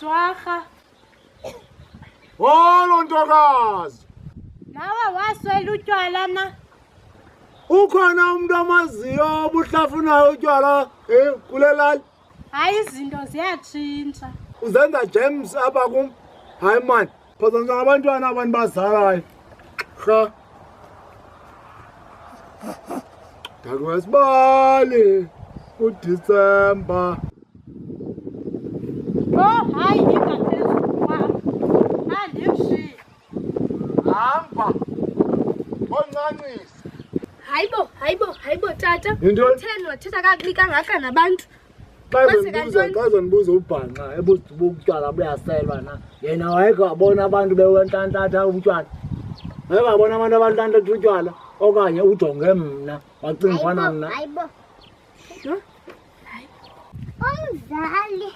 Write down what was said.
Jwarha. Holo ntokazi. Nawe waswela utywala na. Ukhona umuntu amaziyo obuhlafunayo utywala kule lali? Hayi izinto ziyatshintsha. Uzenza James apha kum? Hayi man, phazanisa ngabantwana abantu bazalayo. Kha. Dakwesibali uDisemba. Oh, hayi ingaphezulu kwam. Andimshiye. Hamba. Oncancisa. Hayibo tata. Yintoni? Utheni wathetha kakubi kangaka nabantu? Xa zondibuza ubhanqa ebutywala buyaselwa na. Yena wayeke wabona abantu bewentantatha ubutywala. Wayeke wabona abantu abantantatha utywala okanye ujonge mna wacinga ufana mna. Hayibo. Umzali